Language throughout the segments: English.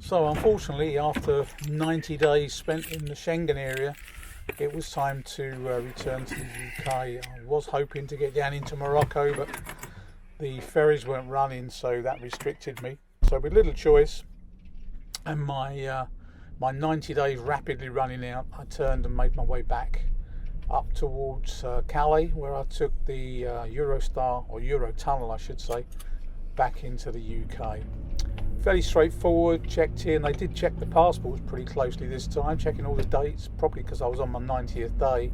So unfortunately, after 90 days spent in the Schengen area, it was time to return to the UK. I was hoping to get down into Morocco, but the ferries weren't running, so that restricted me. So with little choice, and my 90 days rapidly running out, I turned and made my way back up towards Calais, where I took the Eurostar, or Eurotunnel I should say, back into the UK. Fairly straightforward, checked in. They did check the passports pretty closely this time, checking all the dates, probably because I was on my 90th day.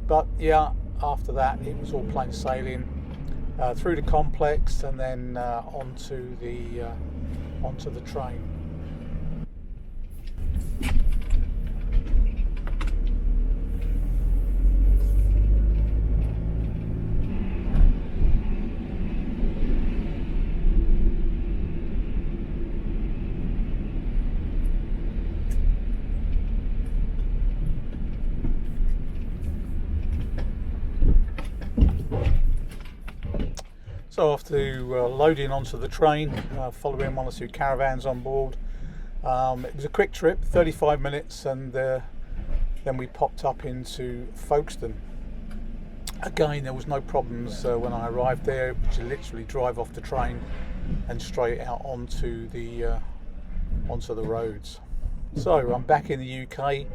But yeah, after that it was all plain sailing through the complex and then onto the train. So after loading onto the train, following one or two caravans on board, it was a quick trip, 35 minutes, and then we popped up into Folkestone. Again, there was no problems when I arrived there. To literally drive off the train and straight out onto the roads. So I'm back in the UK,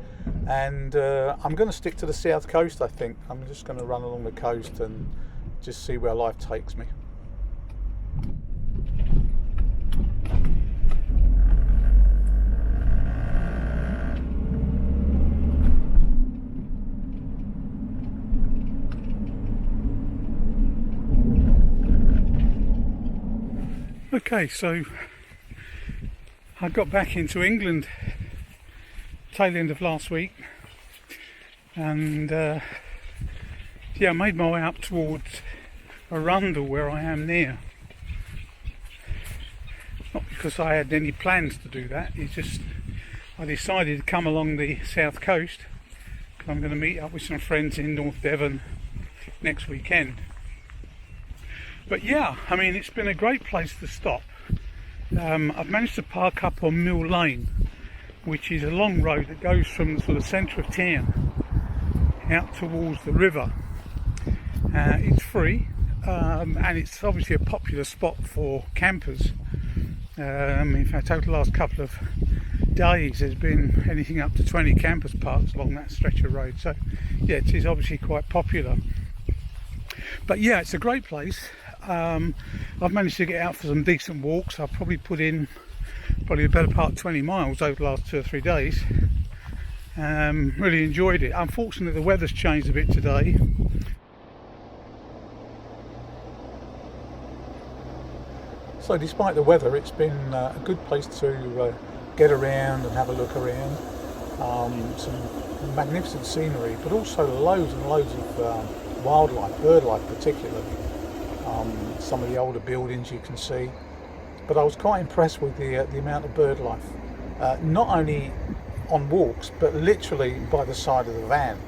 and I'm going to stick to the south coast. I think I'm just going to run along the coast and just see where life takes me. Okay, so I got back into England tail end of last week, and I made my way up towards Arundel, where I am now. Not because I had any plans to do that, it's just I decided to come along the south coast because I'm going to meet up with some friends in North Devon next weekend. But yeah, I mean, it's been a great place to stop. I've managed to park up on Mill Lane, which is a long road that goes from the sort of centre of town out towards the river. It's free, and it's obviously a popular spot for campers. In fact, over the last couple of days there's been anything up to 20 campers parked along that stretch of road, so yeah, it is obviously quite popular. But yeah, it's a great place. I've managed to get out for some decent walks. I've probably put in a better part of 20 miles over the last 2 or 3 days. Really enjoyed it. Unfortunately, the weather's changed a bit today. So despite the weather, it's been a good place to get around and have a look around. Some magnificent scenery, but also loads and loads of wildlife, bird life particularly. Some of the older buildings you can see, but I was quite impressed with the amount of bird life, not only on walks but literally by the side of the van,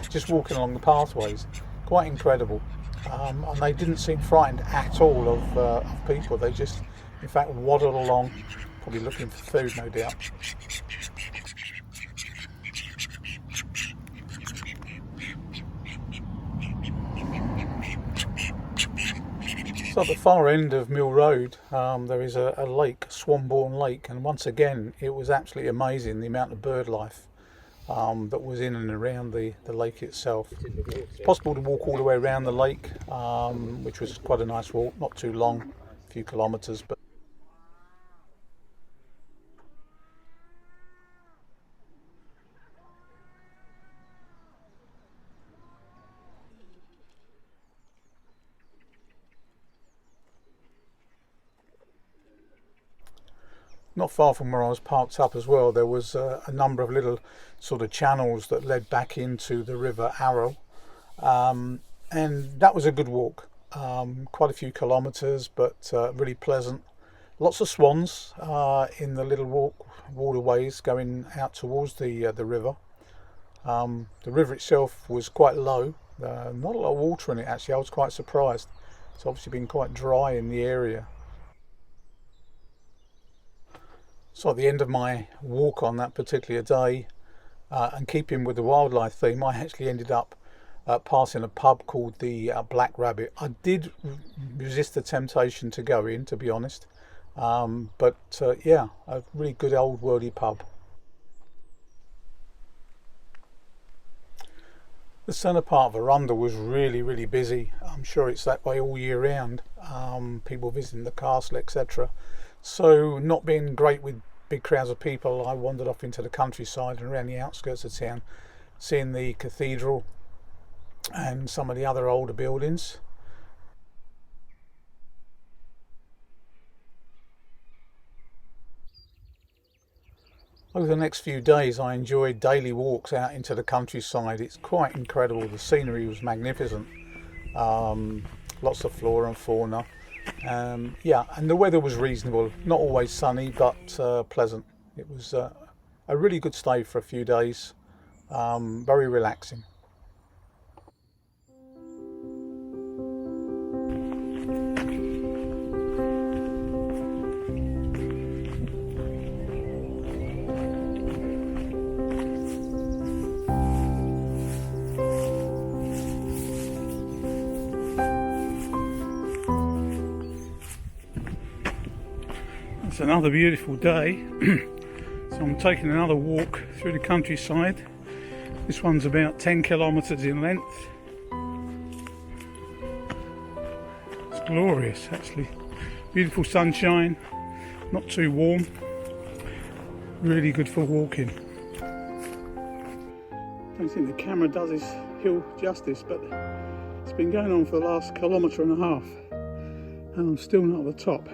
just walking along the pathways. Quite incredible. And they didn't seem frightened at all of people. They just in fact waddled along, probably looking for food, no doubt. So at the far end of Mill Road, there is a lake, Swanborn Lake, and once again it was absolutely amazing the amount of bird life that was in and around the lake itself. It's possible to walk all the way around the lake, which was quite a nice walk, not too long, a few kilometres, but not far from where I was parked up as well, there was a number of little sort of channels that led back into the River Arundel, and that was a good walk. Quite a few kilometres, but really pleasant. Lots of swans in the little waterways going out towards the river. The river itself was quite low, not a lot of water in it actually. I was quite surprised. It's obviously been quite dry in the area. So at the end of my walk on that particular day, and keeping with the wildlife theme, I actually ended up passing a pub called the Black Rabbit. I did resist the temptation to go in, to be honest, but yeah, a really good old worldy pub. The centre part of Arundel was really busy. I'm sure it's that way all year round. People visiting the castle, etc. So not being great with big crowds of people, I wandered off into the countryside and around the outskirts of town, seeing the cathedral and some of the other older buildings. Over the next few days I enjoyed daily walks out into the countryside. It's quite incredible. The scenery was magnificent. Lots of flora and fauna. Yeah, and the weather was reasonable, not always sunny, but pleasant. It was a really good stay for a few days, very relaxing. It's another beautiful day. So I'm taking another walk through the countryside. This one's about 10 kilometres in length. It's glorious actually. Beautiful sunshine, not too warm. Really good for walking. I don't think the camera does this hill justice, but it's been going on for the last kilometre and a half and I'm still not at the top.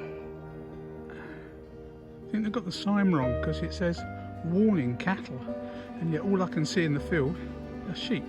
I think they've got the sign wrong because it says warning cattle, and yet all I can see in the field are sheep.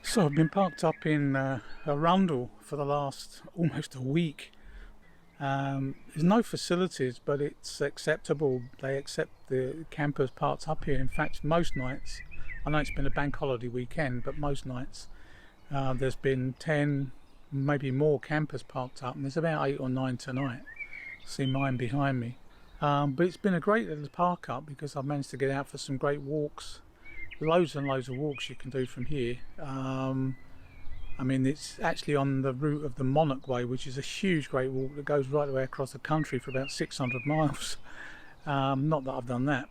So I've been parked up in Arundel for the last almost a week. There's no facilities, but it's acceptable. They accept the campers parked up here. In fact, most nights, I know it's been a bank holiday weekend, but most nights there's been 10, maybe more campers parked up, and there's about 8 or 9 tonight. See mine behind me. But it's been a great little park up because I've managed to get out for some great walks. Loads and loads of walks you can do from here. I mean, it's actually on the route of the Monarch Way, which is a huge great walk that goes right the way across the country for about 600 miles. Not that I've done that.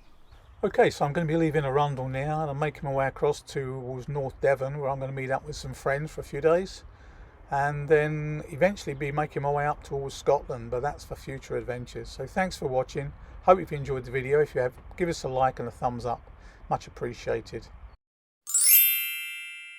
Okay, so I'm going to be leaving Arundel now and I'm making my way across towards North Devon, where I'm going to meet up with some friends for a few days, and then eventually be making my way up towards Scotland, but that's for future adventures. So thanks for watching. Hope you've enjoyed the video. If you have, give us a like and a thumbs up. Much appreciated.